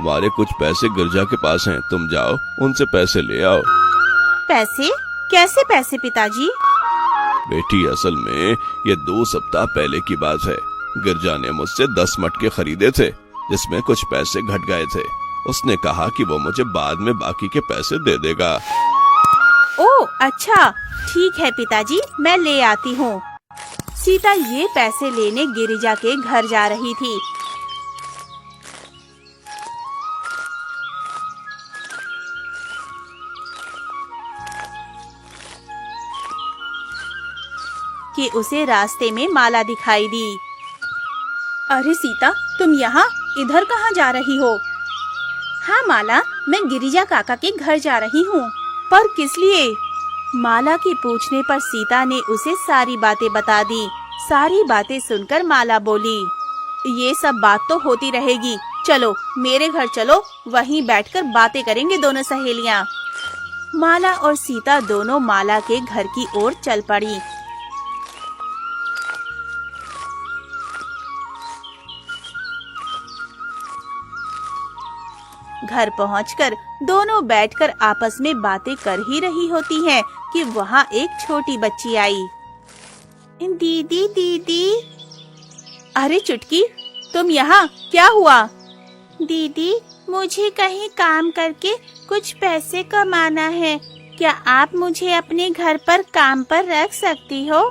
हमारे कुछ पैसे गिरजा के पास हैं, तुम जाओ उनसे पैसे ले आओ। पैसे? कैसे पैसे पिताजी? बेटी असल में ये 2 सप्ताह पहले की बात है। गिरजा ने मुझसे 10 मटके खरीदे थे, जिसमें कुछ पैसे घट गए थे। उसने कहा कि वो मुझे बाद में बाकी के पैसे दे देगा। ओह अच्छा, ठीक है पिताजी, मैं ले आती हूँ। सीता ये पैसे लेने गिरिजा के घर जा रही थी। कि उसे रास्ते में माला दिखाई दी। अरे सीता, तुम यहाँ इधर कहाँ जा रही हो? हाँ माला, मैं गिरिजा काका के घर जा रही हूँ। पर किस लिए? माला के पूछने पर सीता ने उसे सारी बातें बता दी। सारी बातें सुनकर माला बोली, ये सब बात तो होती रहेगी, चलो मेरे घर चलो, वहीं बैठकर बातें करेंगे दोनों सहेलियाँ। माला और सीता दोनों माला के घर की ओर चल पड़ी। घर पहुंचकर दोनों बैठकर आपस में बातें कर ही रही होती हैं कि वहाँ एक छोटी बच्ची आई। दीदी दीदी। अरे चुटकी, तुम यहाँ, क्या हुआ? दीदी, मुझे कहीं काम करके कुछ पैसे कमाना है, क्या आप मुझे अपने घर पर काम पर रख सकती हो?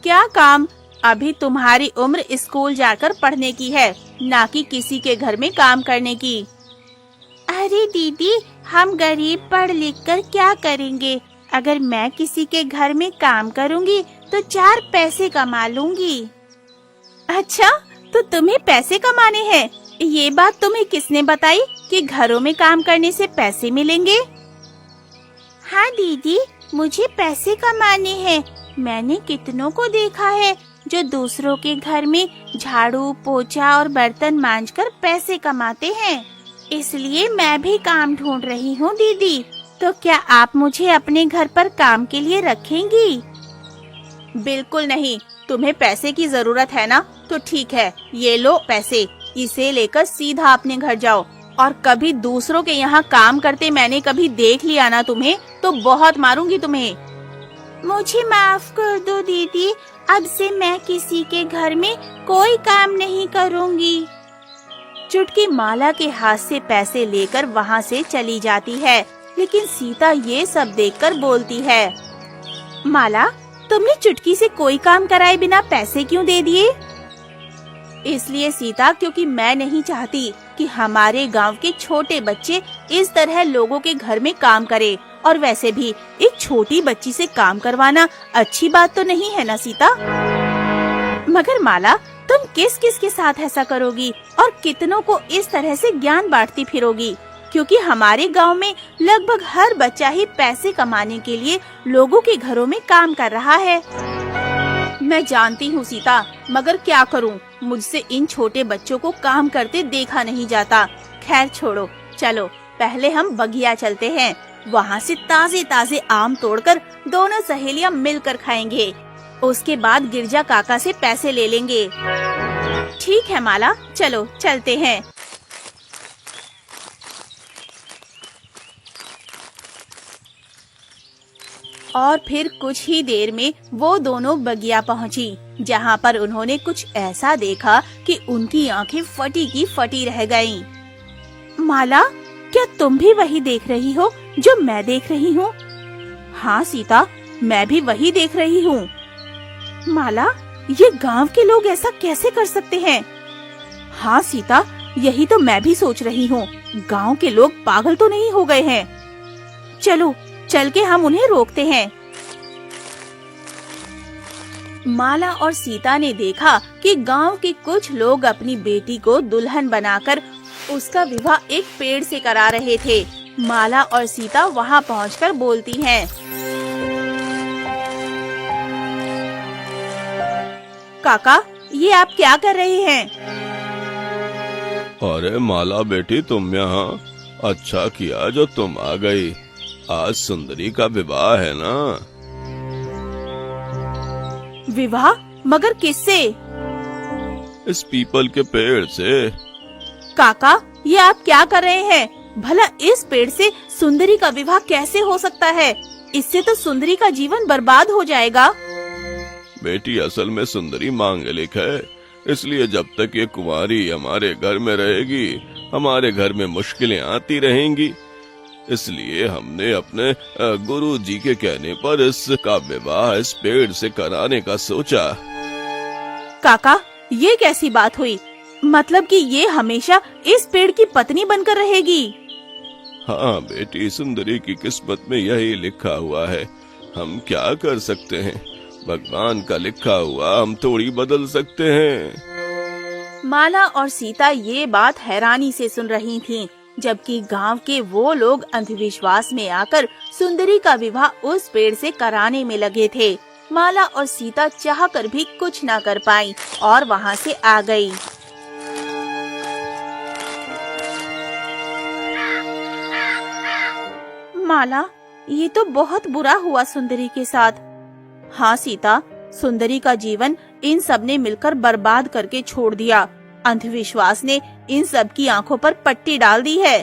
क्या काम? अभी तुम्हारी उम्र स्कूल जाकर पढ़ने की है, ना कि किसी के घर में काम करने की। अरे दीदी, हम गरीब पढ़ लिख कर क्या करेंगे? अगर मैं किसी के घर में काम करूंगी तो 4 पैसे कमा लूंगी। अच्छा, तो तुम्हें पैसे कमाने हैं? ये बात तुम्हें किसने बताई कि घरों में काम करने से पैसे मिलेंगे? हाँ दीदी, मुझे पैसे कमाने हैं। मैंने कितनों को देखा है जो दूसरों के घर में झाड़ू, पोछा और बर्तन मांजकर पैसे कमाते हैं, इसलिए मैं भी काम ढूंढ रही हूँ दीदी। तो क्या आप मुझे अपने घर पर काम के लिए रखेंगी? बिल्कुल नहीं, तुम्हें पैसे की जरूरत है ना? तो ठीक है, ये लो पैसे, इसे लेकर सीधा अपने घर जाओ। और कभी दूसरों के यहाँ काम करते मैंने कभी देख लिया ना तुम्हें, तो बहुत मारूंगी तुम्हें। मुझे माफ कर दो दीदी, अब से मैं किसी के घर में कोई काम नहीं करूँगी। चुटकी माला के हाथ से पैसे लेकर वहाँ से चली जाती है, लेकिन सीता ये सब देखकर बोलती है, माला, तुमने चुटकी से कोई काम कराए बिना पैसे क्यों दे दिए? इसलिए सीता, क्योंकि मैं नहीं चाहती कि हमारे गांव के छोटे बच्चे इस तरह लोगों के घर में काम करें। और वैसे भी एक छोटी बच्ची से काम करवाना अच्छी बात तो नहीं है ना सीता? मगर माला, तुम किस किस के साथ ऐसा करोगी और कितनों को इस तरह से ज्ञान बांटती फिरोगी? क्योंकि हमारे गांव में लगभग हर बच्चा ही पैसे कमाने के लिए लोगों के घरों में काम कर रहा है। मैं जानती हूँ सीता, मगर क्या करूँ, मुझसे इन छोटे बच्चों को काम करते देखा नहीं जाता। खैर छोड़ो, चलो पहले हम बगिया चलते हैं, वहाँ से ताजे ताजे आम तोड़कर दोनों सहेलियाँ मिलकर खाएंगे। उसके बाद गिरजा काका से पैसे ले लेंगे। ठीक है माला, चलो चलते हैं। और फिर कुछ ही देर में वो दोनों बगिया पहुंची, जहाँ पर उन्होंने कुछ ऐसा देखा कि उनकी आंखें फटी की फटी रह गईं। माला, क्या तुम भी वही देख रही हो जो मैं देख रही हूँ? हाँ सीता, मैं भी वही देख रही हूँ। माला, ये गांव के लोग ऐसा कैसे कर सकते हैं? हाँ सीता, यही तो मैं भी सोच रही हूँ, गांव के लोग पागल तो नहीं हो गए हैं। चलो चल के हम उन्हें रोकते हैं। माला और सीता ने देखा कि गांव के कुछ लोग अपनी बेटी को दुल्हन बनाकर उसका विवाह एक पेड़ से करा रहे थे। माला और सीता वहां पहुंचकर बोलती हैं, काका, ये आप क्या कर रहे हैं? अरे माला बेटी, तुम यहाँ, अच्छा किया जो तुम आ गई। आज सुंदरी का विवाह है ना? विवाह? मगर किससे? इस पीपल के पेड़ से। काका, ये आप क्या कर रहे हैं? भला इस पेड़ से सुंदरी का विवाह कैसे हो सकता है? इससे तो सुंदरी का जीवन बर्बाद हो जाएगा। बेटी, असल में सुंदरी मांगलिक है, इसलिए जब तक ये कुंवारी हमारे घर में रहेगी हमारे घर में मुश्किलें आती रहेंगी। इसलिए हमने अपने गुरु जी के कहने पर इसका विवाह इस पेड़ से कराने का सोचा। काका, ये कैसी बात हुई? मतलब कि ये हमेशा इस पेड़ की पत्नी बनकर रहेगी? हाँ बेटी, सुंदरी की किस्मत में यही लिखा हुआ है। हम क्या कर सकते हैं? भगवान का लिखा हुआ हम थोड़ी बदल सकते हैं। माला और सीता ये बात हैरानी से सुन रही थीं, जबकि गांव के वो लोग अंधविश्वास में आकर सुंदरी का विवाह उस पेड़ से कराने में लगे थे। माला और सीता चाहकर भी कुछ ना कर पाई और वहाँ से आ गई। माला, ये तो बहुत बुरा हुआ सुंदरी के साथ। हाँ सीता, सुंदरी का जीवन इन सब ने मिलकर बर्बाद करके छोड़ दिया। अंधविश्वास ने इन सब की आंखों पर पट्टी डाल दी है।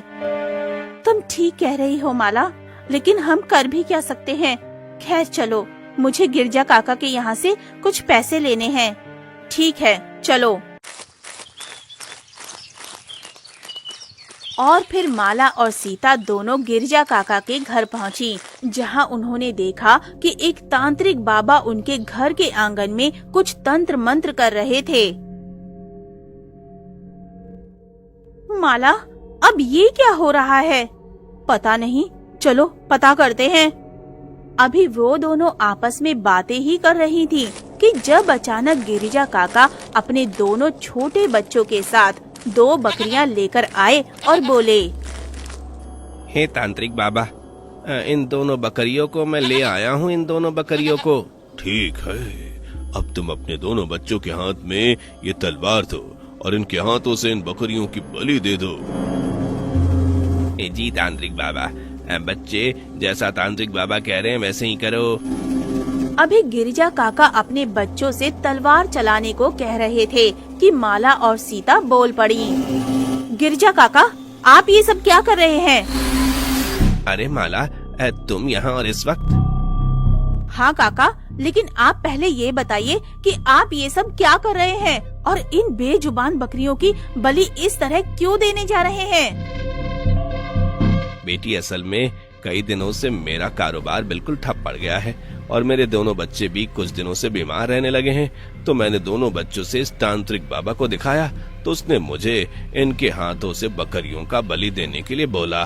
तुम ठीक कह रही हो माला, लेकिन हम कर भी क्या सकते हैं? खैर चलो, मुझे गिरजा काका के यहाँ से कुछ पैसे लेने हैं। ठीक है, चलो। और फिर माला और सीता दोनों गिरजा काका के घर पहुंची, जहां उन्होंने देखा कि एक तांत्रिक बाबा उनके घर के आंगन में कुछ तंत्र मंत्र कर रहे थे। माला, अब ये क्या हो रहा है? पता नहीं, चलो पता करते हैं। अभी वो दोनों आपस में बातें ही कर रही थी कि जब अचानक गिरिजा काका अपने दोनों छोटे बच्चों के साथ 2 बकरियां लेकर आए और बोले, हे तांत्रिक बाबा, इन दोनों बकरियों को मैं ले आया हूँ। इन दोनों बकरियों को। ठीक है, अब तुम अपने दोनों बच्चों के हाथ में ये तलवार दो और इनके हाथों से इन बकरियों की बलि दे दो। जी तांत्रिक बाबा, बच्चे जैसा तांत्रिक बाबा कह रहे हैं वैसे ही करो। अभी गिरिजा काका अपने बच्चों से तलवार चलाने को कह रहे थे कि माला और सीता बोल पड़ी। गिरिजा काका, आप ये सब क्या कर रहे हैं? अरे माला, तुम यहाँ और इस वक्त? हाँ काका, लेकिन आप पहले ये बताइए कि आप ये सब क्या कर रहे हैं और इन बेजुबान बकरियों की बलि इस तरह क्यों देने जा रहे हैं? बेटी, असल में कई दिनों से मेरा कारोबार बिल्कुल ठप पड़ गया है और मेरे दोनों बच्चे भी कुछ दिनों से बीमार रहने लगे हैं। तो मैंने दोनों बच्चों से इस तांत्रिक बाबा को दिखाया तो उसने मुझे इनके हाथों से बकरियों का बलि देने के लिए बोला।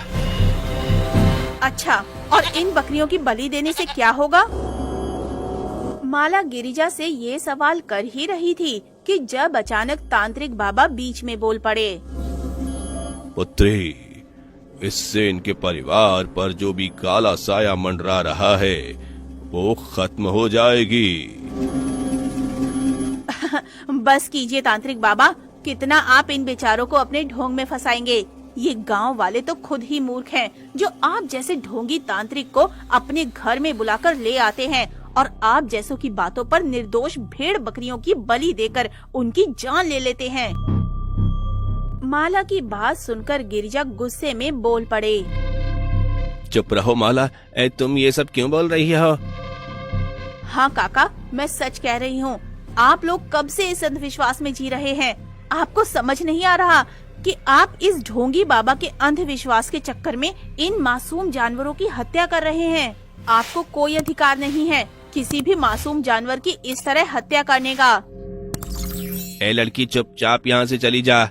अच्छा, और इन बकरियों की बलि देने से क्या होगा? माला गिरिजा से ये सवाल कर ही रही थी कि जब अचानक तांत्रिक बाबा बीच में बोल पड़े। पुत्री, इससे इनके परिवार पर जो भी काला साया मंडरा रहा है वो खत्म हो जाएगी। बस कीजिए तांत्रिक बाबा, कितना आप इन बेचारों को अपने ढोंग में फंसाएंगे? ये गांव वाले तो खुद ही मूर्ख हैं, जो आप जैसे ढोंगी तांत्रिक को अपने घर में बुलाकर ले आते हैं और आप जैसों की बातों पर निर्दोष भेड़ बकरियों की बलि देकर उनकी जान ले लेते हैं। माला की बात सुनकर गिरिजा गुस्से में बोल पड़े। चुप रहो माला, तुम ये सब क्यों बोल रही हो? हाँ काका, मैं सच कह रही हूँ। आप लोग कब से इस अंधविश्वास में जी रहे हैं? आपको समझ नहीं आ रहा कि आप इस ढोंगी बाबा के अंधविश्वास के चक्कर में इन मासूम जानवरों की हत्या कर रहे हैं। आपको कोई अधिकार नहीं है किसी भी मासूम जानवर की इस तरह हत्या करने का। ए लड़की, चुपचाप यहाँ से चली जा,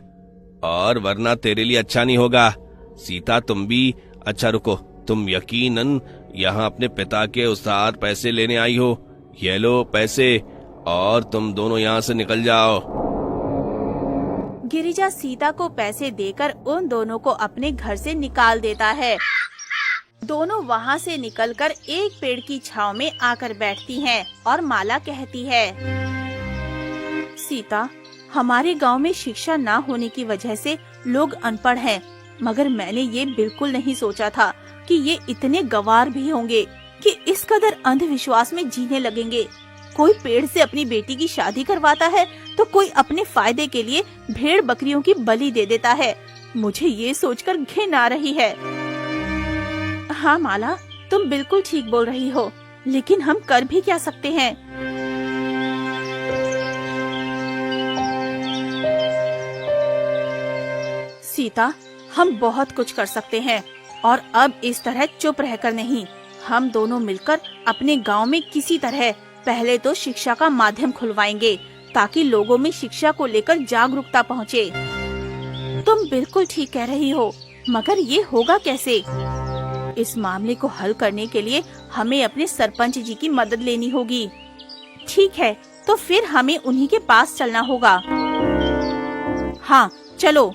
और वरना तेरे लिए अच्छा नहीं होगा। सीता, तुम भी। अच्छा रुको, तुम यकीनन यहाँ अपने पिता के उधार पैसे लेने आई हो। ये लो पैसे और तुम दोनों यहाँ से निकल जाओ। गिरिजा सीता को पैसे देकर उन दोनों को अपने घर से निकाल देता है। दोनों वहाँ से निकलकर एक पेड़ की छांव में आकर बैठती हैं और माला कहती है, सीता, हमारे गांव में शिक्षा ना होने की वजह से लोग अनपढ़ हैं, मगर मैंने ये बिल्कुल नहीं सोचा था कि ये इतने गंवार भी होंगे कि इस कदर अंधविश्वास में जीने लगेंगे। कोई पेड़ से अपनी बेटी की शादी करवाता है तो कोई अपने फायदे के लिए भेड़ बकरियों की बलि दे देता है। मुझे ये सोचकर घिन आ रही है। हाँ माला, तुम बिल्कुल ठीक बोल रही हो, लेकिन हम कर भी क्या सकते हैं? सीता, हम बहुत कुछ कर सकते हैं और अब इस तरह चुप रहकर नहीं। हम दोनों मिलकर अपने गांव में किसी तरह पहले तो शिक्षा का माध्यम खुलवाएंगे ताकि लोगों में शिक्षा को लेकर जागरूकता पहुंचे। तुम बिल्कुल ठीक कह रही हो, मगर ये होगा कैसे? इस मामले को हल करने के लिए हमें अपने सरपंच जी की मदद लेनी होगी। ठीक है, तो फिर हमें उन्हीं के पास चलना होगा। हाँ, चलो।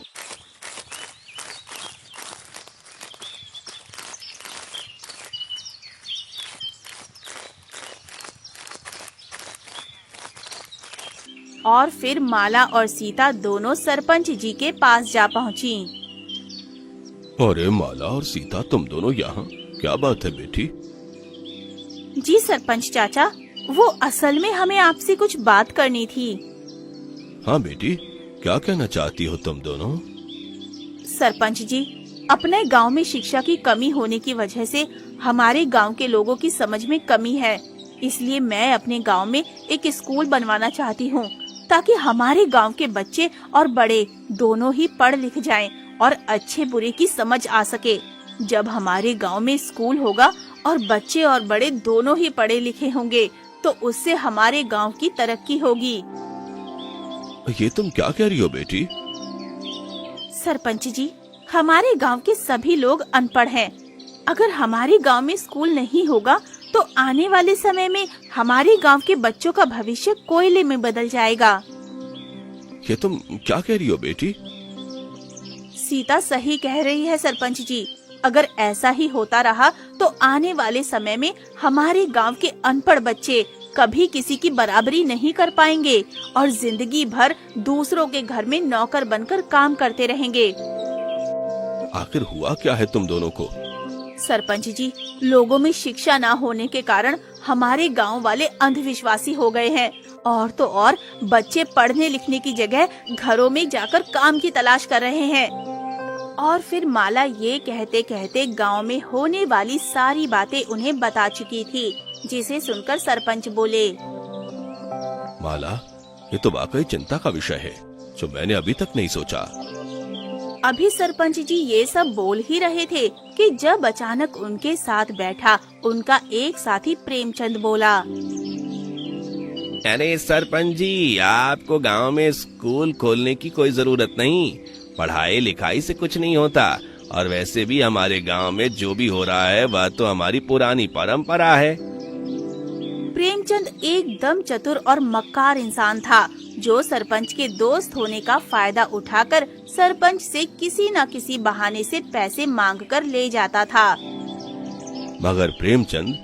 और फिर माला और सीता दोनों सरपंच जी के पास जा पहुंची। अरे माला और सीता, तुम दोनों यहाँ, क्या बात है बेटी? जी सरपंच चाचा, वो असल में हमें आपसे कुछ बात करनी थी। हाँ बेटी, क्या कहना चाहती हो तुम दोनों? सरपंच जी, अपने गांव में शिक्षा की कमी होने की वजह से हमारे गांव के लोगों की समझ में कमी है। इसलिए मैं अपने गांव में एक स्कूल बनवाना चाहती हूँ ताकि हमारे गांव के बच्चे और बड़े दोनों ही पढ़ लिख जाएं और अच्छे बुरे की समझ आ सके। जब हमारे गांव में स्कूल होगा और बच्चे और बड़े दोनों ही पढ़े लिखे होंगे तो उससे हमारे गांव की तरक्की होगी। ये तुम क्या कह रही हो बेटी? सरपंच जी, हमारे गांव के सभी लोग अनपढ़ हैं। अगर हमारे गांव में स्कूल नहीं होगा तो आने वाले समय में हमारे गांव के बच्चों का भविष्य कोयले में बदल जाएगा। ये तुम क्या कह रही हो बेटी? सीता सही कह रही है सरपंच जी। अगर ऐसा ही होता रहा तो आने वाले समय में हमारे गांव के अनपढ़ बच्चे कभी किसी की बराबरी नहीं कर पाएंगे और जिंदगी भर दूसरों के घर में नौकर बनकर काम करते रहेंगे। आखिर हुआ क्या है तुम दोनों को? सरपंच जी, लोगों में शिक्षा ना होने के कारण हमारे गांव वाले अंधविश्वासी हो गए हैं और तो और बच्चे पढ़ने लिखने की जगह घरों में जाकर काम की तलाश कर रहे हैं। और फिर माला ये कहते कहते गांव में होने वाली सारी बातें उन्हें बता चुकी थी, जिसे सुनकर सरपंच बोले, माला, ये तो वाकई चिंता का विषय है जो मैंने अभी तक नहीं सोचा। अभी सरपंच जी ये सब बोल ही रहे थे कि जब अचानक उनके साथ बैठा उनका एक साथी प्रेमचंद बोला, अरे सरपंच जी, आपको गांव में स्कूल खोलने की कोई जरूरत नहीं। पढ़ाई लिखाई से कुछ नहीं होता और वैसे भी हमारे गांव में जो भी हो रहा है वह तो हमारी पुरानी परंपरा है। प्रेमचंद एकदम चतुर और मक्कार इंसान था जो सरपंच के दोस्त होने का फायदा उठाकर सरपंच से किसी न किसी बहाने से पैसे मांगकर ले जाता था। मगर प्रेमचंद,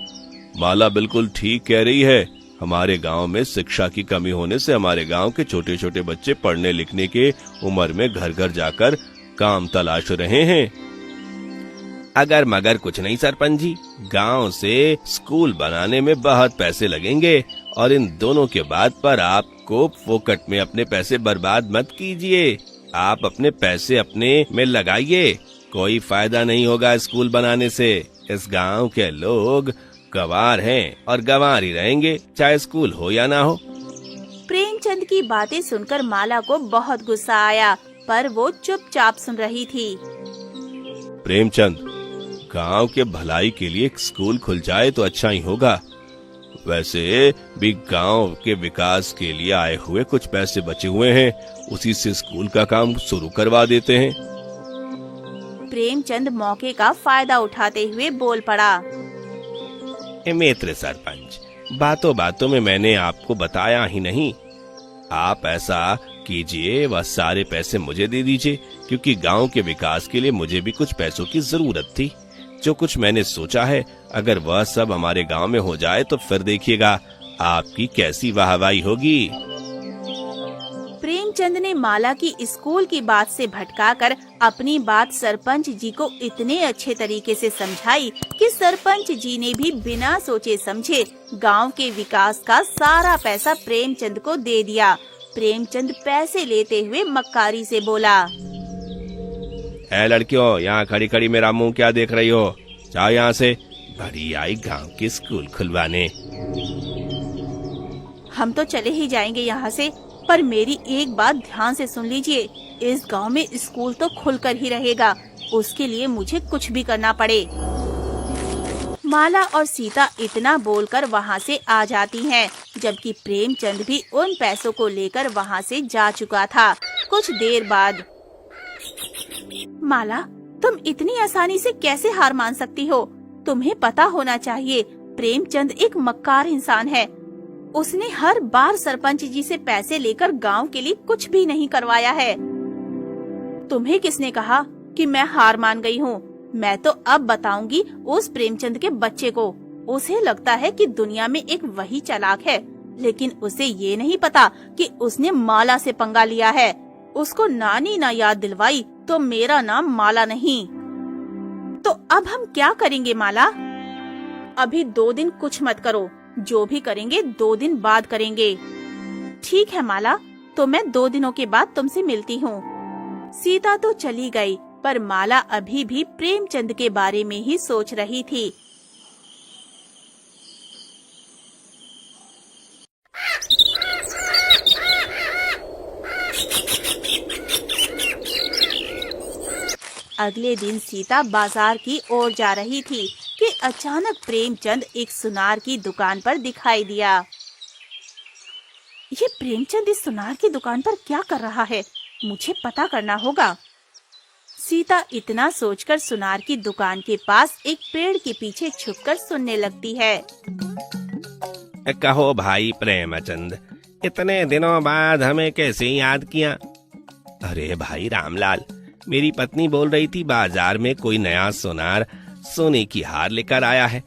माला बिल्कुल ठीक कह रही है। हमारे गांव में शिक्षा की कमी होने से हमारे गांव के छोटे छोटे बच्चे पढ़ने लिखने के उम्र में घर घर जाकर काम तलाश रहे हैं। अगर मगर कुछ नहीं सरपंच जी, गांव से स्कूल बनाने में बहुत पैसे लगेंगे और इन दोनों के बाद पर आपको फोकट में अपने पैसे बर्बाद मत कीजिए। आप अपने पैसे अपने में लगाइए, कोई फायदा नहीं होगा स्कूल बनाने से। इस गांव के लोग गंवार हैं और गंवार ही रहेंगे, चाहे स्कूल हो या ना हो। प्रेमचंद की बातें सुनकर माला को बहुत गुस्सा आया, पर वो चुपचाप सुन रही थी। प्रेमचंद, गांव के भलाई के लिए एक स्कूल खुल जाए तो अच्छा ही होगा। वैसे भी गांव के विकास के लिए आए हुए कुछ पैसे बचे हुए हैं, उसी से स्कूल का काम शुरू करवा देते हैं। प्रेमचंद मौके का फायदा उठाते हुए बोल पड़ा, मित्र सरपंच, बातों बातों में मैंने आपको बताया ही नहीं। आप ऐसा कीजिए, वह सारे पैसे मुझे दे दीजिए, क्योंकि गांव के विकास के लिए मुझे भी कुछ पैसों की जरूरत थी। जो कुछ मैंने सोचा है, अगर वह सब हमारे गांव में हो जाए तो फिर देखिएगा आपकी कैसी वाहवाही होगी। प्रेमचंद ने माला की स्कूल की बात से भटकाकर अपनी बात सरपंच जी को इतने अच्छे तरीके से समझाई कि सरपंच जी ने भी बिना सोचे समझे गांव के विकास का सारा पैसा प्रेमचंद को दे दिया। प्रेमचंद पैसे लेते हुए मक्कारी से बोला, ए लड़कियों, यहाँ खड़ी खड़ी मेरा मुंह क्या देख रही हो? जाओ यहाँ से। बड़ी आई गांव के स्कूल खुलवाने। हम तो चले ही जाएंगे यहाँ से, पर मेरी एक बात ध्यान से सुन लीजिए। इस गांव में स्कूल तो खुलकर ही रहेगा, उसके लिए मुझे कुछ भी करना पड़े। माला और सीता इतना बोलकर वहाँ से आ जाती हैं, जबकि प्रेमचंद भी उन पैसों को लेकर वहाँ से जा चुका था। कुछ देर बाद, माला, तुम इतनी आसानी से कैसे हार मान सकती हो? तुम्हें पता होना चाहिए, प्रेमचंद एक मक्कार इंसान है। उसने हर बार सरपंच जी से पैसे लेकर गांव के लिए कुछ भी नहीं करवाया है। तुम्हें किसने कहा कि मैं हार मान गई हूँ? मैं तो अब बताऊंगी उस प्रेमचंद के बच्चे को। उसे लगता है कि दुनिया में एक वही चालाक है, लेकिन उसे ये नहीं पता कि उसने माला से पंगा लिया है। उसको नानी ना याद दिलवाई तो मेरा नाम माला नहीं। तो अब हम क्या करेंगे माला? अभी 2 दिन कुछ मत करो, जो भी करेंगे 2 दिन बाद करेंगे। ठीक है माला, तो मैं 2 दिनों के बाद तुमसे मिलती हूँ। सीता तो चली गई, पर माला अभी भी प्रेमचंद के बारे में ही सोच रही थी। अगले दिन सीता बाजार की ओर जा रही थी कि अचानक प्रेमचंद एक सुनार की दुकान पर दिखाई दिया। ये प्रेमचंद इस सुनार की दुकान पर क्या कर रहा है? मुझे पता करना होगा। सीता इतना सोचकर सुनार की दुकान के पास एक पेड़ के पीछे छुपकर सुनने लगती है। कहो भाई प्रेमचंद, इतने दिनों बाद हमें कैसे याद किया? अरे भाई रामलाल, मेरी पत्नी बोल रही थी बाजार में कोई नया सुनार सोने की हार लेकर आया है।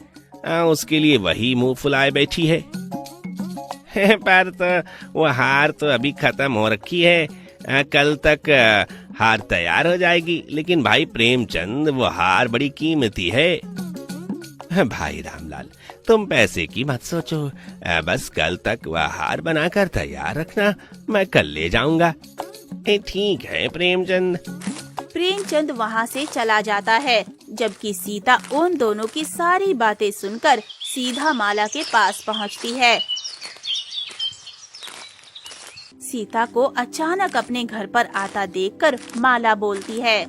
उसके लिए वही मुंह फुलाए बैठी है। पर तो वो हार तो अभी खत्म हो रखी है, कल तक हार तैयार हो जाएगी। लेकिन भाई प्रेमचंद, वो हार बड़ी कीमती है। भाई रामलाल, तुम पैसे की मत सोचो, बस कल तक वह हार बनाकर तैयार रखना, मैं कल ले जाऊंगा। ठीक है प्रेमचंद। प्रेमचंद वहाँ से चला जाता है, जबकि सीता उन दोनों की सारी बातें सुनकर सीधा माला के पास पहुँचती है। सीता को अचानक अपने घर पर आता देखकर माला बोलती है,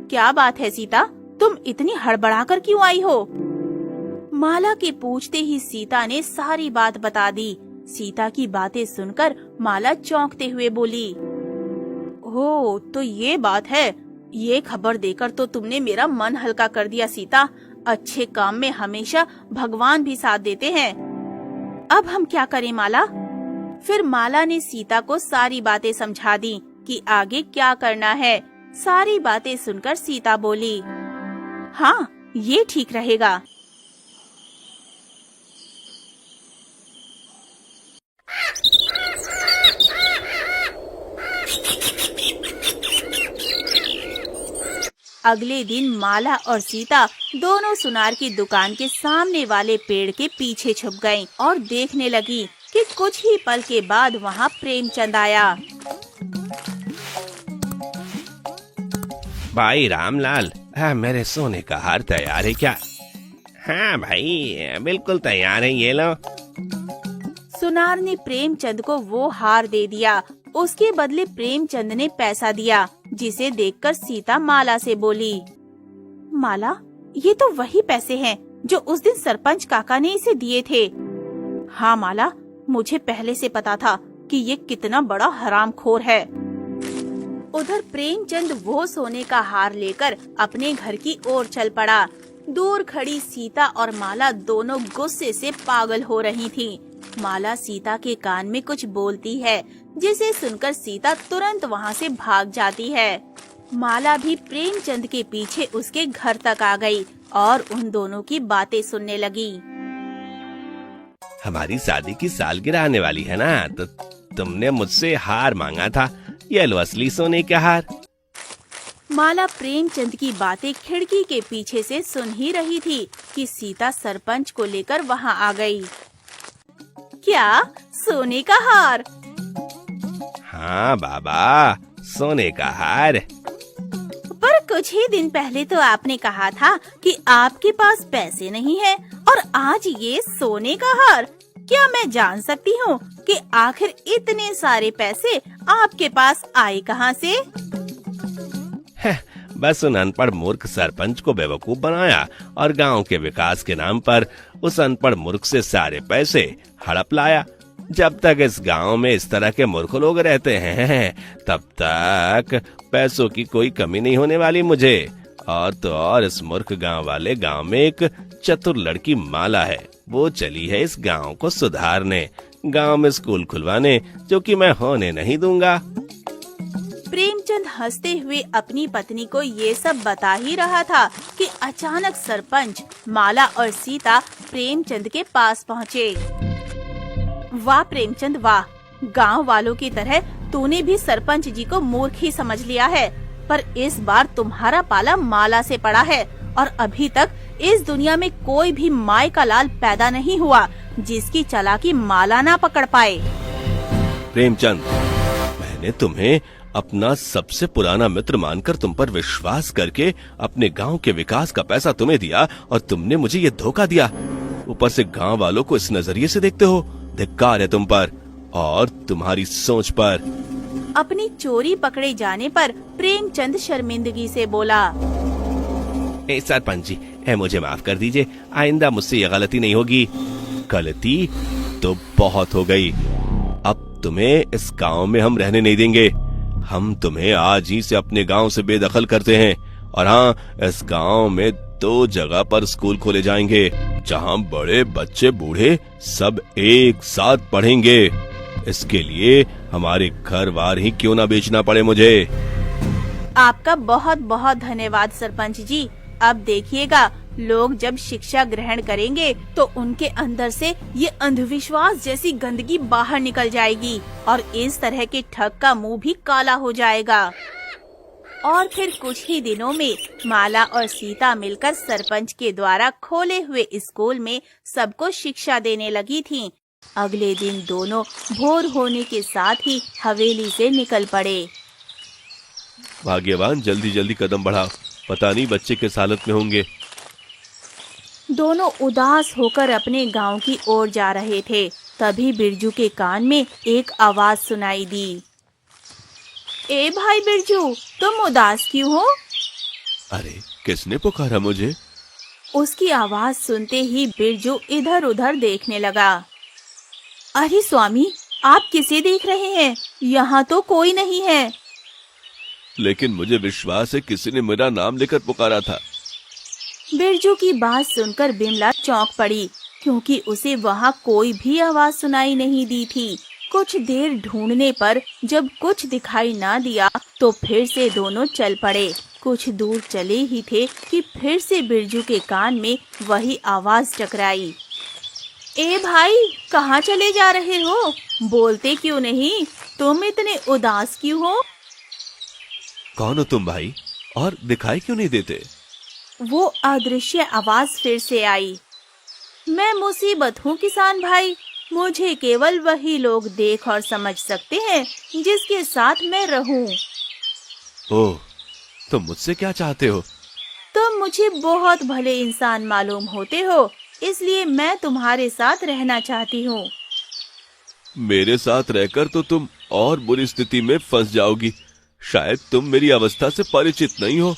क्या बात है सीता, तुम इतनी हड़बड़ाकर क्यों आई हो? माला के पूछते ही सीता ने सारी बात बता दी। सीता की बातें सुनकर माला चौंकते हुए बोली, ओह, तो ये बात है। ये खबर देकर तो तुमने मेरा मन हल्का कर दिया सीता। अच्छे काम में हमेशा भगवान भी साथ देते हैं। अब हम क्या करें माला? फिर माला ने सीता को सारी बातें समझा दी कि आगे क्या करना है। सारी बातें सुनकर सीता बोली, हाँ, ये ठीक रहेगा। अगले दिन माला और सीता दोनों सुनार की दुकान के सामने वाले पेड़ के पीछे छुप गईं और देखने लगी कि कुछ ही पल के बाद वहाँ प्रेमचंद आया। भाई रामलाल, मेरे सोने का हार तैयार है क्या? हाँ भाई, बिल्कुल तैयार है, ये लो। सुनार ने प्रेमचंद को वो हार दे दिया। उसके बदले प्रेमचंद ने पैसा दिया, जिसे देखकर सीता माला से बोली, माला, ये तो वही पैसे हैं जो उस दिन सरपंच काका ने इसे दिए थे। हाँ माला, मुझे पहले से पता था कि ये कितना बड़ा हरामखोर है। उधर प्रेमचंद वो सोने का हार लेकर अपने घर की ओर चल पड़ा। दूर खड़ी सीता और माला दोनों गुस्से से पागल हो रही थीं। माला सीता के कान में कुछ बोलती है, जिसे सुनकर सीता तुरंत वहाँ से भाग जाती है। माला भी प्रेमचंद के पीछे उसके घर तक आ गई और उन दोनों की बातें सुनने लगी। हमारी शादी की सालगिरह आने वाली है ना, तो तुमने मुझसे हार मांगा था, ये लो असली सोने का हार। माला प्रेमचंद की बातें खिड़की के पीछे से सुन ही रही थी कि सीता सरपंच को लेकर वहाँ आ गई। क्या, सोने का हार? हाँ बाबा, सोने का हार। कुछ ही दिन पहले तो आपने कहा था कि आपके पास पैसे नहीं है और आज ये सोने का हार। क्या मैं जान सकती हूँ कि आखिर इतने सारे पैसे आपके पास आए कहाँ से? बस उन अनपढ़ मूर्ख सरपंच को बेवकूफ बनाया और गांव के विकास के नाम पर उस अनपढ़ मूर्ख से सारे पैसे हड़प लाया। जब तक इस गांव में इस तरह के मूर्ख लोग रहते हैं तब तक पैसों की कोई कमी नहीं होने वाली मुझे। और तो और इस मूर्ख गांव वाले गांव में एक चतुर लड़की माला है, वो चली है इस गांव को सुधारने, गांव में स्कूल खुलवाने, जो कि मैं होने नहीं दूंगा। प्रेमचंद हंसते हुए अपनी पत्नी को ये सब बता ही रहा था कि अचानक सरपंच माला और सीता प्रेमचंद के पास पहुँचे। वाह प्रेमचंद वाह, गांव वालों की तरह तूने भी सरपंच जी को मूर्ख ही समझ लिया है, पर इस बार तुम्हारा पाला माला से पड़ा है और अभी तक इस दुनिया में कोई भी माई का लाल पैदा नहीं हुआ जिसकी चालाकी माला ना पकड़ पाए। प्रेमचंद, मैंने तुम्हें अपना सबसे पुराना मित्र मानकर तुम पर विश्वास करके अपने गांव के विकास का पैसा तुम्हें दिया और तुमने मुझे ये धोखा दिया। ऊपर से गांव वालों को इस नजरिए से देखते हो। धिक्कार है तुम पर और तुम्हारी सोच पर। अपनी चोरी पकड़े जाने पर प्रेमचंद शर्मिंदगी से बोला, सरपंच जी, मुझे माफ कर दीजिए, आइंदा मुझसे ये गलती नहीं होगी। गलती तो बहुत हो गई, अब तुम्हें इस गांव में हम रहने नहीं देंगे। हम तुम्हें आज ही से अपने गांव से बेदखल करते हैं और हाँ, इस गांव में 2 जगह पर स्कूल खोले जाएंगे जहां बड़े बच्चे बूढ़े सब एक साथ पढ़ेंगे। इसके लिए हमारे घर बार ही क्यों ना बेचना पड़े मुझे। आपका बहुत बहुत धन्यवाद सरपंच जी। अब देखिएगा, लोग जब शिक्षा ग्रहण करेंगे तो उनके अंदर से ये अंधविश्वास जैसी गंदगी बाहर निकल जाएगी और इस तरह के ठग का मुंह भी काला हो जाएगा। और फिर कुछ ही दिनों में माला और सीता मिलकर सरपंच के द्वारा खोले हुए स्कूल में सबको शिक्षा देने लगी थीं। अगले दिन दोनों भोर होने के साथ ही हवेली से निकल पड़े। भाग्यवान, जल्दी जल्दी कदम बढ़ाओ, पता नहीं बच्चे किस हालत में होंगे। दोनों उदास होकर अपने गांव की ओर जा रहे थे, तभी बिरजू के कान में एक आवाज सुनाई दी। ए भाई बिरजू, तुम उदास क्यों हो? अरे, किसने पुकारा मुझे? उसकी आवाज सुनते ही बिरजू इधर उधर देखने लगा। अरे स्वामी, आप किसे देख रहे हैं? यहाँ तो कोई नहीं है। लेकिन मुझे विश्वास है किसी ने मेरा नाम लेकर पुकारा था। बिरजू की बात सुनकर बिमला चौंक पड़ी, क्योंकि उसे वहाँ कोई भी आवाज सुनाई नहीं दी थी। कुछ देर ढूंढने पर जब कुछ दिखाई ना दिया तो फिर से दोनों चल पड़े। कुछ दूर चले ही थे कि फिर से बिरजू के कान में वही आवाज टकराई। ए भाई, कहाँ चले जा रहे हो? बोलते क्यों नहीं? तुम इतने उदास क्यों हो? कौन हो तुम भाई, और दिखाई क्यों नहीं देते? वो अदृश्य आवाज फिर से आई। मैं मुसीबत हूँ किसान भाई, मुझे केवल वही लोग देख और समझ सकते हैं जिसके साथ मैं रहूं। ओह, तुम मुझसे क्या चाहते हो? तुम मुझे बहुत भले इंसान मालूम होते हो, इसलिए मैं तुम्हारे साथ रहना चाहती हूँ। मेरे साथ रहकर तो तुम और बुरी स्थिति में फंस जाओगी। शायद तुम मेरी अवस्था से परिचित नहीं हो।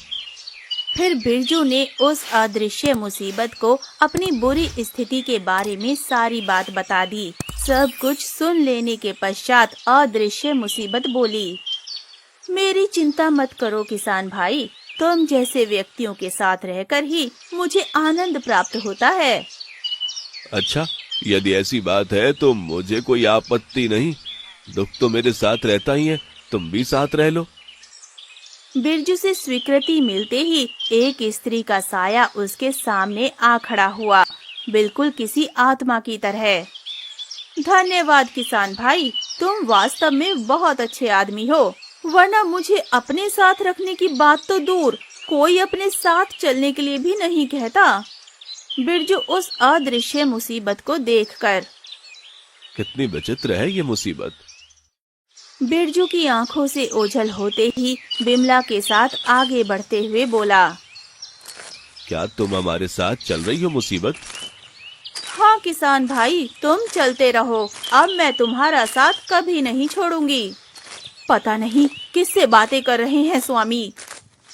फिर बिरजू ने उस अदृश्य मुसीबत को अपनी बुरी स्थिति के बारे में सारी बात बता दी। सब कुछ सुन लेने के पश्चात अदृश्य मुसीबत बोली, मेरी चिंता मत करो किसान भाई, तुम जैसे व्यक्तियों के साथ रहकर ही मुझे आनंद प्राप्त होता है। अच्छा, यदि ऐसी बात है तो मुझे कोई आपत्ति नहीं। दुख तो मेरे साथ रहता ही है, तुम भी साथ रह लो। बिरजू से स्वीकृति मिलते ही एक स्त्री का साया उसके सामने आ खड़ा हुआ, बिल्कुल किसी आत्मा की तरह। धन्यवाद किसान भाई, तुम वास्तव में बहुत अच्छे आदमी हो, वरना मुझे अपने साथ रखने की बात तो दूर, कोई अपने साथ चलने के लिए भी नहीं कहता। बिरजू उस अदृश्य मुसीबत को देखकर, कितनी विचित्र है ये मुसीबत। बिरजू की आंखों से ओझल होते ही बिमला के साथ आगे बढ़ते हुए बोला, क्या तुम हमारे साथ चल रही हो मुसीबत? हाँ किसान भाई, तुम चलते रहो, अब मैं तुम्हारा साथ कभी नहीं छोड़ूंगी। पता नहीं किससे बातें कर रहे हैं स्वामी।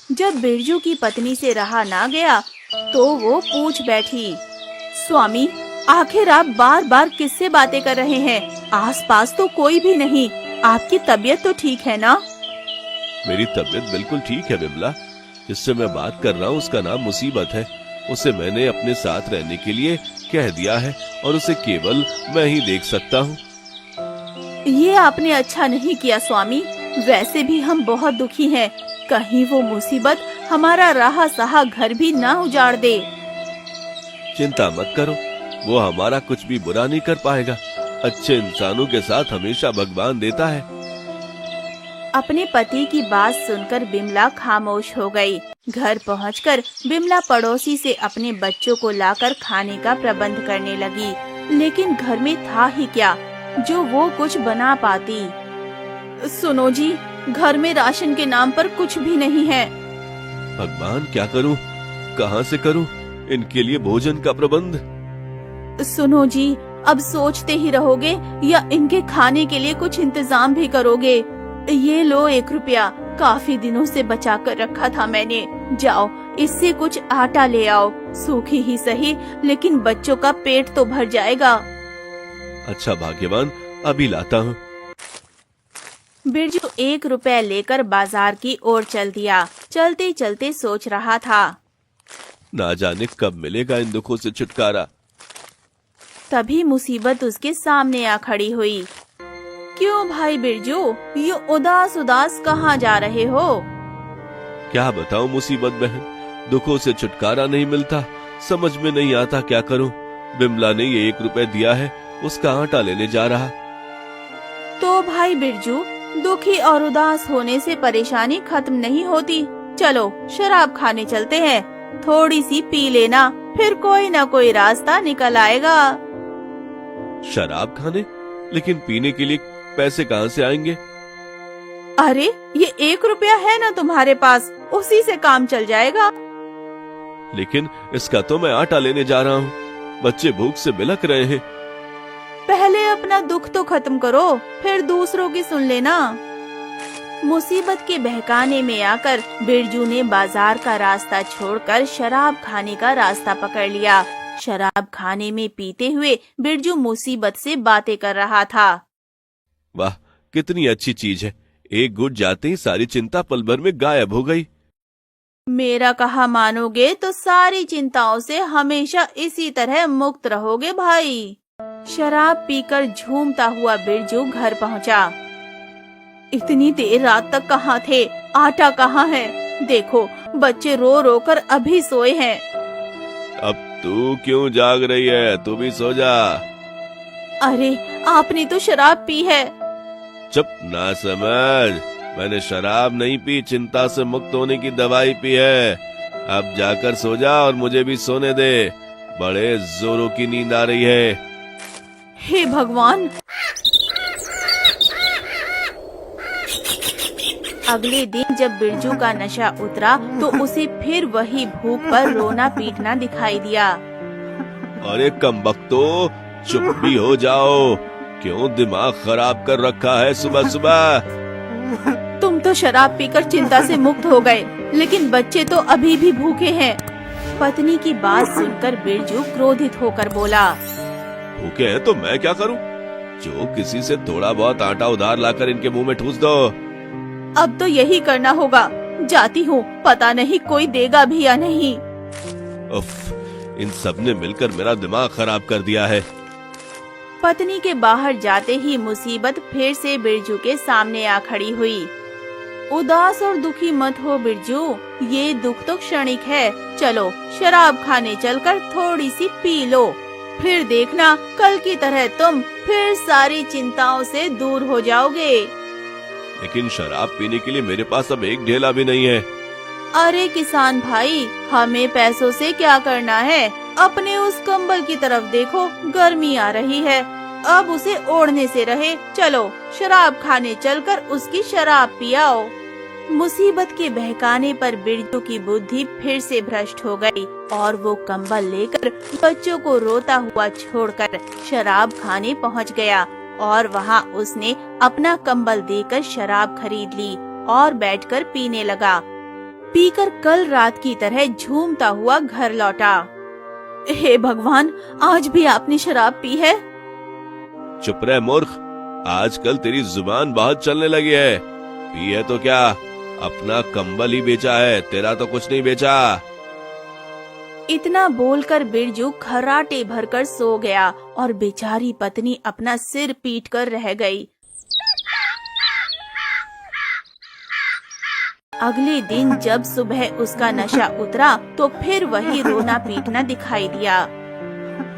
जब बिरजू की पत्नी से रहा ना गया तो वो पूछ बैठी, स्वामी आखिर आप बार बार किससे बातें कर रहे हैं? आसपास तो कोई भी नहीं, आपकी तबीयत तो ठीक है ना? मेरी तबीयत बिल्कुल ठीक है बिमला। जिससे मैं बात कर रहा हूँ उसका नाम मुसीबत है। उसे मैंने अपने साथ रहने के लिए कह दिया है और उसे केवल मैं ही देख सकता हूँ। ये आपने अच्छा नहीं किया स्वामी। वैसे भी हम बहुत दुखी हैं। कहीं वो मुसीबत हमारा रहा सहा घर भी ना उजाड़ दे। चिंता मत करो, वो हमारा कुछ भी बुरा नहीं कर पाएगा। अच्छे इंसानों के साथ हमेशा भगवान देता है। अपने पति की बात सुनकर बिमला खामोश हो गई। घर पहुंचकर बिमला पड़ोसी से अपने बच्चों को लाकर खाने का प्रबंध करने लगी, लेकिन घर में था ही क्या जो वो कुछ बना पाती। सुनो जी, घर में राशन के नाम पर कुछ भी नहीं है। भगवान क्या करूं, कहां से करूं इनके लिए भोजन का प्रबंध? सुनो जी, अब सोचते ही रहोगे या इनके खाने के लिए कुछ इंतजाम भी करोगे? ये लो 1 रुपया, काफी दिनों से बचा कर रखा था मैंने। जाओ इससे कुछ आटा ले आओ, सूखी ही सही, लेकिन बच्चों का पेट तो भर जाएगा। अच्छा भाग्यवान, अभी लाता हूँ। बिरजू 1 रुपया लेकर बाजार की ओर चल दिया। चलते चलते सोच रहा था, ना जाने कब मिलेगा इन दुखों से छुटकारा। तभी मुसीबत उसके सामने आ खड़ी हुई। क्यों भाई बिरजू, ये उदास उदास कहाँ जा रहे हो? क्या बताऊं मुसीबत बहन, दुखों से छुटकारा नहीं मिलता। समझ में नहीं आता क्या करूं। बिमला ने ये 1 रुपया दिया है, उसका आटा लेने जा रहा। तो भाई बिरजू, दुखी और उदास होने से परेशानी खत्म नहीं होती। चलो शराब खाने चलते हैं, थोड़ी सी पी लेना, फिर कोई ना कोई रास्ता निकल आएगा। शराब खाने? लेकिन पीने के लिए पैसे कहाँ से आएंगे? अरे ये 1 रुपया है ना तुम्हारे पास, उसी से काम चल जाएगा। लेकिन इसका तो मैं आटा लेने जा रहा हूँ। बच्चे भूख से बिलख रहे हैं। पहले अपना दुख तो खत्म करो, फिर दूसरों की सुन लेना। मुसीबत के बहकाने में आकर बिरजू ने बाजार का रास्ता छोड़कर शराब खाने का रास्ता पकड़ लिया। शराब खाने में पीते हुए बिरजू मुसीबत से बातें कर रहा था। वाह, कितनी अच्छी चीज है। एक घुट जाते ही सारी चिंता पल भर में गायब हो गई। मेरा कहा मानोगे तो सारी चिंताओं से हमेशा इसी तरह मुक्त रहोगे भाई। शराब पीकर झूमता हुआ बिरजू घर पहुंचा। इतनी देर रात तक कहाँ थे? आटा कहाँ है? देखो बच्चे रो रो कर अभी सोए हैं। अब तू क्यों जाग रही है? तू भी सो जा। अरे आपने तो शराब पी है। चुप, ना समझ। मैंने शराब नहीं पी, चिंता से मुक्त होने की दवाई पी है। अब जाकर सो जा और मुझे भी सोने दे। बड़े जोरों की नींद आ रही है। हे भगवान। अगले दिन जब बिरजू का नशा उतरा तो उसे फिर वही भूख पर रोना पीटना दिखाई दिया। अरे कमबख्तो, चुप भी हो जाओ। क्यों दिमाग खराब कर रखा है सुबह सुबह? तुम तो शराब पीकर चिंता से मुक्त हो गए, लेकिन बच्चे तो अभी भी भूखे हैं। पत्नी की बात सुनकर बिरजू क्रोधित होकर बोला, भूखे हैं तो मैं क्या करूं? जो किसी से थोड़ा बहुत आटा उधार लाकर इनके मुंह में ठूस दो। अब तो यही करना होगा। जाती हूँ, पता नहीं कोई देगा भी या नहीं। उफ, इन सब ने मिलकर मेरा दिमाग खराब कर दिया है। पत्नी के बाहर जाते ही मुसीबत फिर से बिरजू के सामने आ खड़ी हुई। उदास और दुखी मत हो बिरजू, ये दुख तो क्षणिक है। चलो शराब खाने चलकर थोड़ी सी पी लो, फिर देखना कल की तरह तुम फिर सारी चिंताओं से दूर हो जाओगे। लेकिन शराब पीने के लिए मेरे पास अब एक ढेला भी नहीं है। अरे किसान भाई, हमें पैसों से क्या करना है? अपने उस कंबल की तरफ देखो, गर्मी आ रही है। अब उसे ओढ़ने से रहे। चलो शराब खाने चलकर उसकी शराब पियाओ। मुसीबत के बहकाने पर बिरजू की बुद्धि फिर से भ्रष्ट हो गई और वो कंबल लेकर बच्चों को रोता हुआ छोड़कर शराब खाने पहुंच गया और वहां उसने अपना कंबल देकर शराब खरीद ली और बैठकर पीने लगा। पीकर कल रात की तरह झूमता हुआ घर लौटा। हे भगवान, आज भी आपने शराब पी है? चुप रह मूर्ख, आजकल तेरी जुबान बहुत चलने लगी है। पी है तो क्या, अपना कंबल ही बेचा है, तेरा तो कुछ नहीं बेचा। इतना बोलकर बिरजू खर्राटे भरकर सो गया और बेचारी पत्नी अपना सिर पीट कर रह गई। अगले दिन जब सुबह उसका नशा उतरा तो फिर वही रोना पीटना दिखाई दिया।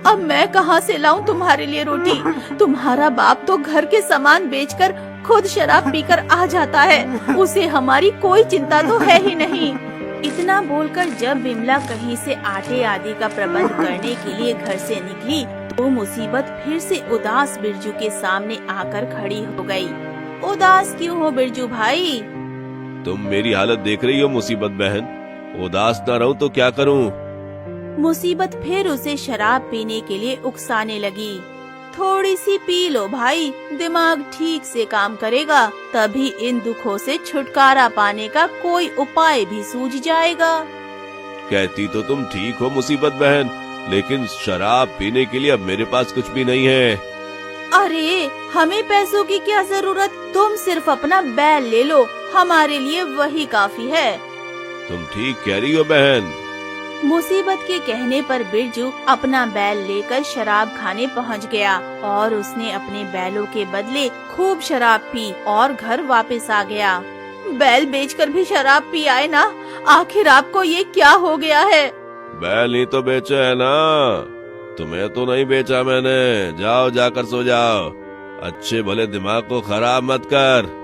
अब मैं कहाँ से लाऊं तुम्हारे लिए रोटी? तुम्हारा बाप तो घर के सामान बेचकर खुद शराब पीकर आ जाता है, उसे हमारी कोई चिंता तो है ही नहीं। इतना बोलकर जब बिमला कहीं से आटे आदि का प्रबंध करने के लिए घर से निकली तो मुसीबत फिर से उदास बिरजू के सामने आकर खड़ी हो गई। उदास क्यों हो बिरजू भाई? तुम मेरी हालत देख रही हो मुसीबत बहन, उदास ना रहूं तो क्या करूं? मुसीबत फिर उसे शराब पीने के लिए उकसाने लगी। थोड़ी सी पी लो भाई, दिमाग ठीक से काम करेगा, तभी इन दुखों से छुटकारा पाने का कोई उपाय भी सूझ जाएगा। कहती तो तुम ठीक हो मुसीबत बहन, लेकिन शराब पीने के लिए अब मेरे पास कुछ भी नहीं है। अरे हमें पैसों की क्या जरूरत, तुम सिर्फ अपना बैल ले लो, हमारे लिए वही काफी है। तुम ठीक कह रही हो बहन। मुसीबत के कहने पर बिरजू अपना बैल लेकर शराब खाने पहुंच गया और उसने अपने बैलों के बदले खूब शराब पी और घर वापस आ गया। बैल बेचकर भी शराब पी आए ना, आखिर आपको ये क्या हो गया है? बैल ही तो बेचा है ना, तुम्हें तो नहीं बेचा मैंने। जाओ जाकर सो जाओ, अच्छे भले दिमाग को खराब मत कर।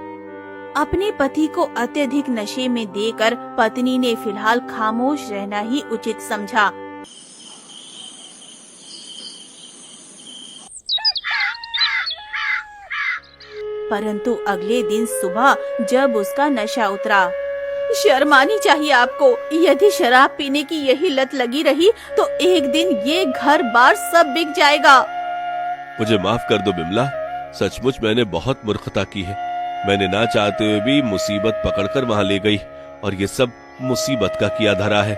अपने पति को अत्यधिक नशे में देकर पत्नी ने फिलहाल खामोश रहना ही उचित समझा। परंतु अगले दिन सुबह जब उसका नशा उतरा, शर्म आनी चाहिए आपको, यदि शराब पीने की यही लत लगी रही तो एक दिन ये घर बार सब बिक जाएगा। मुझे माफ कर दो बिमला, सचमुच मैंने बहुत मूर्खता की है। मैंने ना चाहते हुए भी मुसीबत पकड़कर वहाँ ले गई और ये सब मुसीबत का किया धरा है।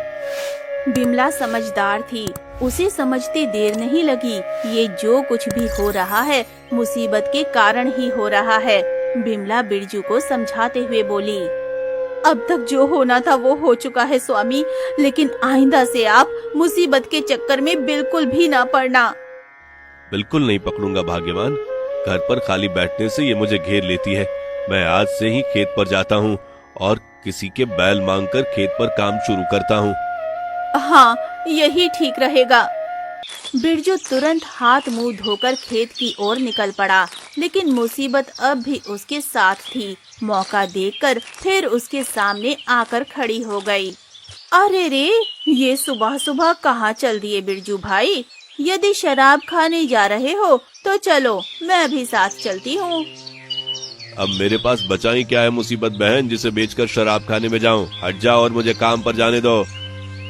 बिमला समझदार थी, उसे समझते देर नहीं लगी। ये जो कुछ भी हो रहा है मुसीबत के कारण ही हो रहा है। बिमला बिरजू को समझाते हुए बोली, अब तक जो होना था वो हो चुका है स्वामी, लेकिन आइंदा से आप मुसीबत के चक्कर में बिल्कुल भी ना पड़ना। बिल्कुल नहीं पकड़ूंगा भाग्यवान, घर पर खाली बैठने से ये मुझे घेर लेती है। मैं आज से ही खेत पर जाता हूँ और किसी के बैल मांगकर खेत पर काम शुरू करता हूँ। हाँ, यही ठीक रहेगा। बिरजू तुरंत हाथ मुंह धोकर खेत की ओर निकल पड़ा, लेकिन मुसीबत अब भी उसके साथ थी। मौका देखकर फिर उसके सामने आकर खड़ी हो गई। अरे रे, ये सुबह सुबह कहाँ चल दिए बिरजू भाई? यदि शराब खाने जा रहे हो तो चलो, मैं भी साथ चलती हूँ। अब मेरे पास बचा ही क्या है मुसीबत बहन जिसे बेचकर शराब खाने में जाऊं? हट जाओ और मुझे काम पर जाने दो।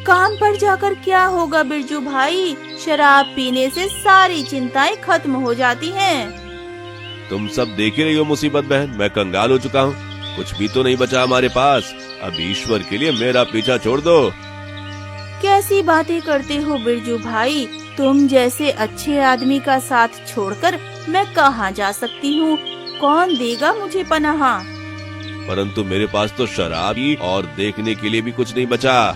काम पर जाकर क्या होगा बिरजू भाई? शराब पीने से सारी चिंताएं खत्म हो जाती हैं। तुम सब देख ही रही हो मुसीबत बहन, मैं कंगाल हो चुका हूँ, कुछ भी तो नहीं बचा हमारे पास। अब ईश्वर के लिए मेरा पीछा छोड़ दो। कैसी बातें करते हो बिरजू भाई? तुम जैसे अच्छे आदमी का साथ छोड़कर मैं कहाँ जा सकती हूँ? कौन देगा मुझे पनाह? परंतु मेरे पास तो शराब ही और देखने के लिए भी कुछ नहीं बचा।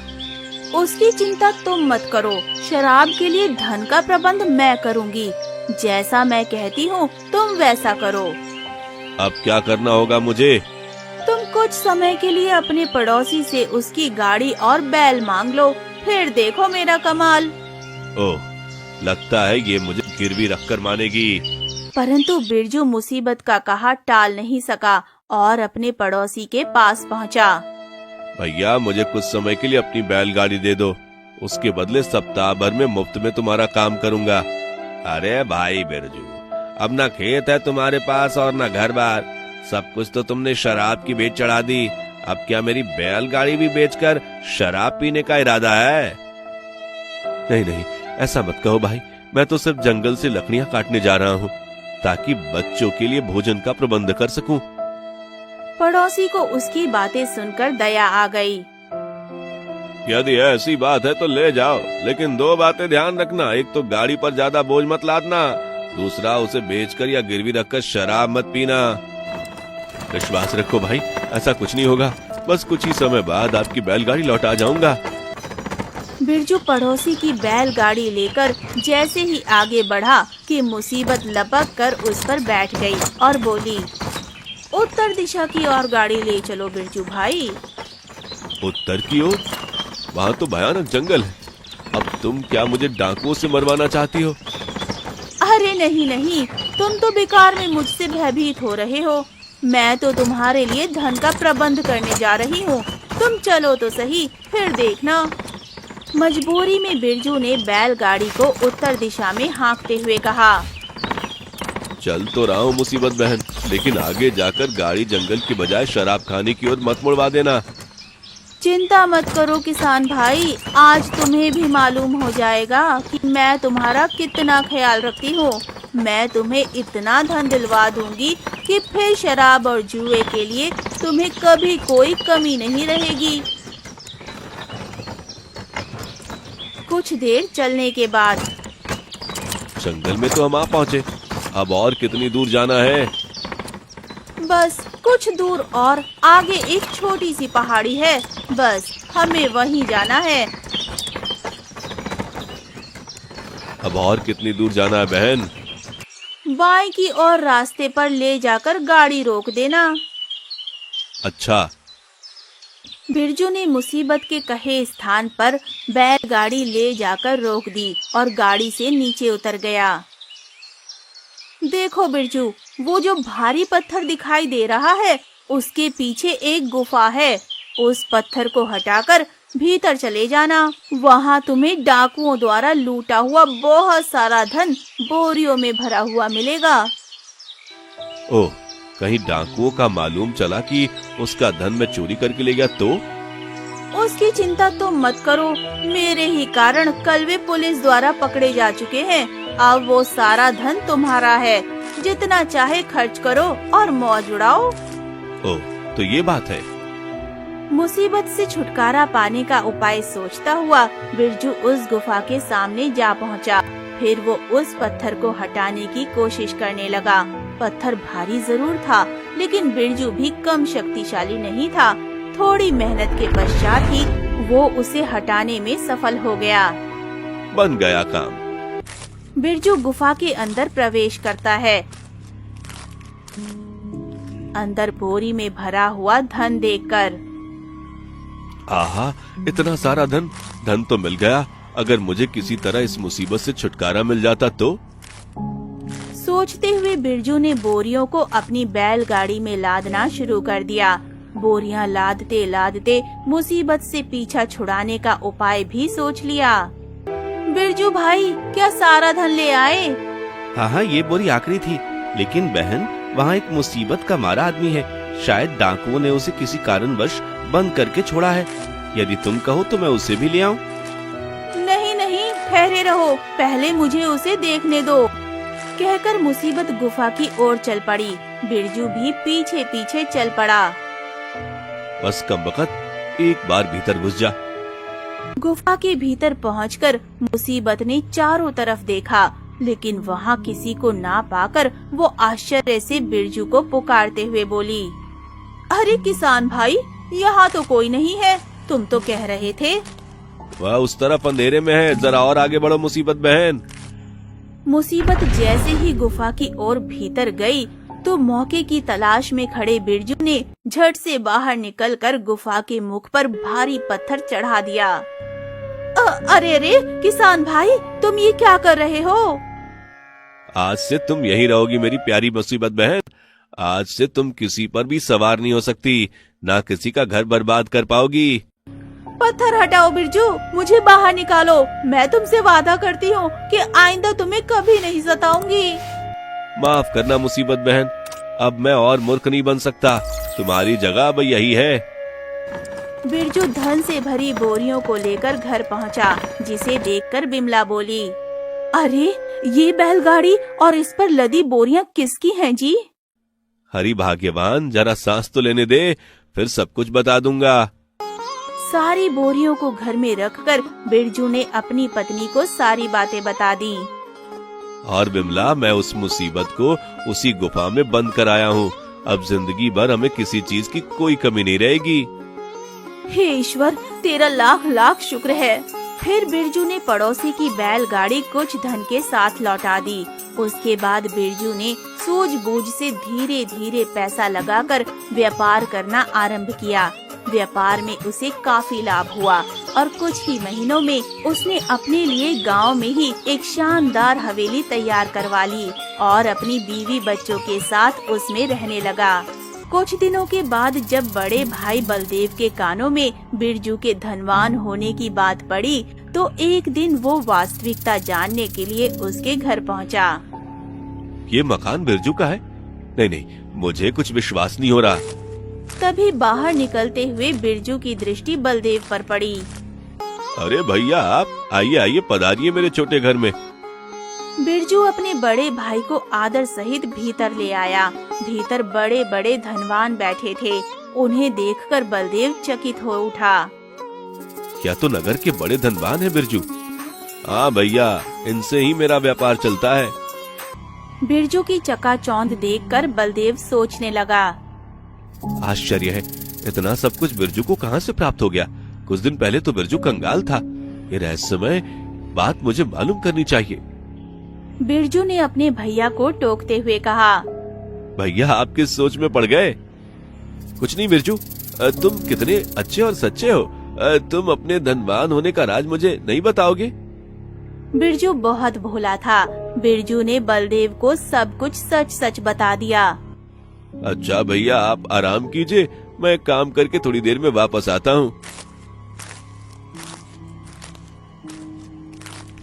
उसकी चिंता तुम मत करो, शराब के लिए धन का प्रबंध मैं करूँगी। जैसा मैं कहती हूँ तुम वैसा करो। अब क्या करना होगा मुझे? तुम कुछ समय के लिए अपने पड़ोसी से उसकी गाड़ी और बैल मांग लो, फिर देखो मेरा कमाल। ओह, लगता है ये मुझे गिरवी रखकर मानेगी। परंतु बिरजू मुसीबत का कहा टाल नहीं सका और अपने पड़ोसी के पास पहुंचा। भैया, मुझे कुछ समय के लिए अपनी बैलगाड़ी दे दो, उसके बदले सप्ताह भर में मुफ्त में तुम्हारा काम करूंगा। अरे भाई बिरजू, अब ना खेत है तुम्हारे पास और ना घर बार, सब कुछ तो तुमने शराब की बेच चढ़ा दी। अब क्या मेरी बैलगाड़ी भी बेचकर शराब पीने का इरादा है? नहीं नहीं, ऐसा मत कहो भाई, मैं तो सिर्फ जंगल से लकड़ियां काटने जा रहा हूँ ताकि बच्चों के लिए भोजन का प्रबंध कर सकूं। पड़ोसी को उसकी बातें सुनकर दया आ गई। यदि ऐसी बात है तो ले जाओ, लेकिन 2 बातें ध्यान रखना। एक तो गाड़ी पर ज्यादा बोझ मत लादना, दूसरा उसे बेचकर या गिरवी रखकर शराब मत पीना। विश्वास रखो भाई, ऐसा कुछ नहीं होगा। बस कुछ ही समय बाद आपकी बैलगाड़ी लौटा जाऊंगा। बिरजू पड़ोसी की बैलगाड़ी लेकर जैसे ही आगे बढ़ा कि मुसीबत लपक कर उस पर बैठ गई और बोली, उत्तर दिशा की ओर गाड़ी ले चलो बिरजू भाई। उत्तर की ओर? वहाँ तो भयानक जंगल है। अब तुम क्या मुझे डाकुओं से मरवाना चाहती हो? अरे नहीं नहीं, तुम तो बेकार में मुझसे भयभीत हो रहे हो। मैं तो तुम्हारे लिए धन का प्रबंध करने जा रही हूँ। तुम चलो तो सही, फिर देखना। मजबूरी में बिरजू ने बैलगाड़ी को उत्तर दिशा में हाँकते हुए कहा। चल तो रहा हूँ मुसीबत बहन, लेकिन आगे जाकर गाड़ी जंगल की बजाय शराब खाने की ओर मत मुड़वा देना। चिंता मत करो किसान भाई, आज तुम्हें भी मालूम हो जाएगा कि मैं तुम्हारा कितना ख्याल रखती हूँ। मैं तुम्हें इतना धन दिलवा दूंगी कि फिर शराब और जुए के लिए तुम्हें कभी कोई कमी नहीं रहेगी। कुछ देर चलने के बाद जंगल में तो हम आ पहुँचे। अब और कितनी दूर जाना है? बस कुछ दूर और आगे एक छोटी सी पहाड़ी है, बस हमें वहीं जाना है। अब और कितनी दूर जाना है बहन? बाएं की ओर रास्ते पर ले जाकर गाड़ी रोक देना। अच्छा। बिरजू ने मुसीबत के कहे स्थान पर बैलगाड़ी ले जाकर रोक दी और गाड़ी से नीचे उतर गया। देखो बिरजू, वो जो भारी पत्थर दिखाई दे रहा है, उसके पीछे एक गुफा है। उस पत्थर को हटाकर भीतर चले जाना। वहाँ तुम्हें डाकुओं द्वारा लूटा हुआ बहुत सारा धन बोरियों में भरा हुआ मिलेगा। ओह, कहीं डाकुओं का मालूम चला कि उसका धन मैं चोरी करके ले गया तो? उसकी चिंता तो मत करो, मेरे ही कारण कल वे पुलिस द्वारा पकड़े जा चुके हैं। अब वो सारा धन तुम्हारा है, जितना चाहे खर्च करो और मौज उड़ाओ। ओह, तो ये बात है। मुसीबत से छुटकारा पाने का उपाय सोचता हुआ बिरजू उस गुफा के सामने जा पहुंचा। फिर वो उस पत्थर को हटाने की कोशिश करने लगा। पत्थर भारी जरूर था, लेकिन बिरजू भी कम शक्तिशाली नहीं था। थोड़ी मेहनत के पश्चात ही वो उसे हटाने में सफल हो गया। बन गया काम। बिरजू गुफा के अंदर प्रवेश करता है। अंदर बोरी में भरा हुआ धन देखकर, आहा, इतना सारा धन! धन तो मिल गया। अगर मुझे किसी तरह इस मुसीबत से छुटकारा मिल जाता तो? सोचते हुए बिरजू ने बोरियों को अपनी बैलगाड़ी में लादना शुरू कर दिया। बोरियां लादते लादते मुसीबत से पीछा छुड़ाने का उपाय भी सोच लिया। बिरजू भाई, क्या सारा धन ले आए? हाँ, ये बोरी आखिरी थी, लेकिन बहन, वहाँ एक मुसीबत का मारा आदमी है। शायद डाकुओं ने उसे किसी कारणवश बंद करके छोड़ा है। यदि तुम कहो तो मैं उसे भी ले आऊं। नहीं नहीं, ठहरे रहो, पहले मुझे उसे देखने दो। कहकर मुसीबत गुफा की ओर चल पड़ी। बिरजू भी पीछे पीछे चल पड़ा। बस कमबख्त, एक बार भीतर घुस जा। गुफा के भीतर पहुंचकर मुसीबत ने चारों तरफ देखा, लेकिन वहाँ किसी को ना पाकर वो आश्चर्य से बिरजू को पुकारते हुए बोली, अरे किसान भाई, यहाँ तो कोई नहीं है। तुम तो कह रहे थे। वह उस तरफ अंधेरे में है, जरा और आगे बढ़ो मुसीबत बहन। मुसीबत जैसे ही गुफा की ओर भीतर गई तो मौके की तलाश में खड़े बिरजू ने झट से बाहर निकलकर गुफा के मुख पर भारी पत्थर चढ़ा दिया। अरे अरे किसान भाई, तुम ये क्या कर रहे हो? आज से तुम यहीं रहोगी मेरी प्यारी मुसीबत बहन। आज से तुम किसी पर भी सवार नहीं हो सकती, ना किसी का घर बर्बाद कर पाओगी। पत्थर हटाओ बिरजू, मुझे बाहर निकालो। मैं तुमसे वादा करती हूँ कि आइंदा तुम्हें कभी नहीं सताऊंगी। माफ करना मुसीबत बहन, अब मैं और मूर्ख नहीं बन सकता। तुम्हारी जगह अब यही है। बिरजू धन से भरी बोरियों को लेकर घर पहुंचा, जिसे देखकर बिमला बोली, अरे ये बैलगाड़ी और इस पर लदी बोरियां किसकी हैं जी? हरी भाग्यवान, जरा सांस तो लेने दे, फिर सब कुछ बता दूंगा। सारी बोरियों को घर में रखकर बिरजू ने अपनी पत्नी को सारी बातें बता दी। और बिमला, मैं उस मुसीबत को उसी गुफा में बंद कराया हूँ। अब जिंदगी भर हमें किसी चीज की कोई कमी नहीं रहेगी। हे ईश्वर, तेरा लाख लाख शुक्र है। फिर बिरजू ने पड़ोसी की बैलगाड़ी कुछ धन के साथ लौटा दी। उसके बाद बिरजू ने सूझबूझ से धीरे धीरे पैसा लगाकर व्यापार करना आरंभ किया। व्यापार में उसे काफी लाभ हुआ और कुछ ही महीनों में उसने अपने लिए गांव में ही एक शानदार हवेली तैयार करवा ली और अपनी बीवी बच्चों के साथ उसमें रहने लगा। कुछ दिनों के बाद जब बड़े भाई बलदेव के कानों में बिरजू के धनवान होने की बात पड़ी, तो एक दिन वो वास्तविकता जानने के लिए उसके घर पहुंचा। ये मकान बिरजू का है? नहीं नहीं, मुझे कुछ विश्वास नहीं हो रहा। तभी बाहर निकलते हुए बिरजू की दृष्टि बलदेव पर पड़ी। अरे भैया, आप आइए आइए, पधारिए मेरे छोटे घर में। बिरजू अपने बड़े भाई को आदर सहित भीतर ले आया। भीतर बड़े बड़े धनवान बैठे थे। उन्हें देखकर बलदेव चकित हो उठा। क्या तो नगर के बड़े धनवान हैं बिरजू? हाँ भैया, इनसे ही मेरा व्यापार चलता है। बिरजू की चकाचौंध देखकर बलदेव सोचने लगा। आश्चर्य है, इतना सब कुछ बिरजू को कहाँ से प्राप्त हो गया? कुछ दिन पहले तो बिरजू कंगाल था। ये रहस्यमय बात मुझे मालूम करनी चाहिए। बिरजू ने अपने भैया को टोकते हुए कहा। भैया, आप किस सोच में पड़ गए? कुछ नहीं बिरजू, तुम कितने अच्छे और सच्चे हो। तुम अपने धनवान होने का राज मुझे नहीं बताओगे? बिरजू बहुत भोला था। बिरजू ने बलदेव को सब कुछ सच सच बता दिया। अच्छा भैया, आप आराम कीजिए, मैं काम करके थोड़ी देर में वापस आता हूँ।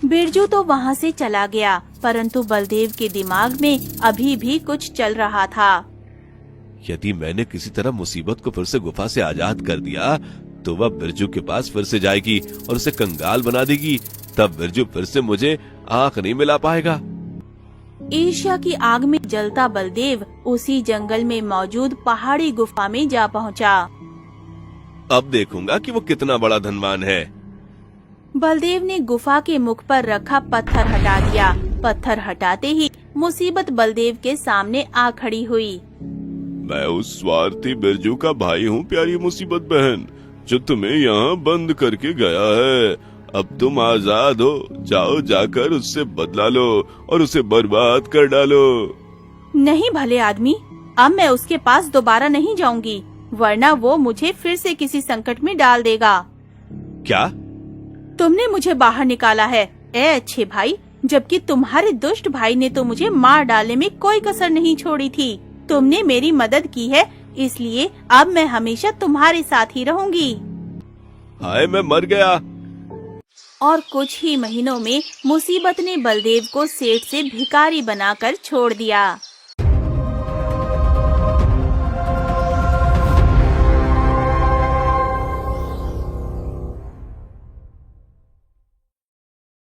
बिरजू तो वहाँ से चला गया, परंतु बलदेव के दिमाग में अभी भी कुछ चल रहा था। यदि मैंने किसी तरह मुसीबत को फिर से गुफा से आजाद कर दिया, तो वह बिरजू के पास फिर से जाएगी और उसे कंगाल बना देगी। तब बिरजू फिर से मुझे आंख नहीं मिला पाएगा। ईर्ष्या की आग में जलता बलदेव उसी जंगल में मौजूद पहाड़ी गुफा में जा पहुंचा। अब देखूंगा कि वो कितना बड़ा धनवान है। बलदेव ने गुफा के मुख पर रखा पत्थर हटा दिया। पत्थर हटाते ही मुसीबत बलदेव के सामने आ खड़ी हुई। मैं उस स्वार्थी बिरजू का भाई हूँ प्यारी मुसीबत बहन, जो तुम्हें यहाँ बंद करके गया है। अब तुम आजाद हो, जाओ जाकर उससे बदला लो और उसे बर्बाद कर डालो। नहीं भले आदमी, अब मैं उसके पास दोबारा नहीं जाऊंगी, वरना वो मुझे फिर से किसी संकट में डाल देगा। क्या? तुमने मुझे बाहर निकाला है, ए अच्छे भाई, जबकि तुम्हारे दुष्ट भाई ने तो मुझे मार डालने में कोई कसर नहीं छोड़ी थी। तुमने मेरी मदद की है, इसलिए अब मैं हमेशा तुम्हारे साथ ही रहूंगी। हाय, मैं मर गया। और कुछ ही महीनों में मुसीबत ने बलदेव को सेठ से भिखारी बनाकर छोड़ दिया।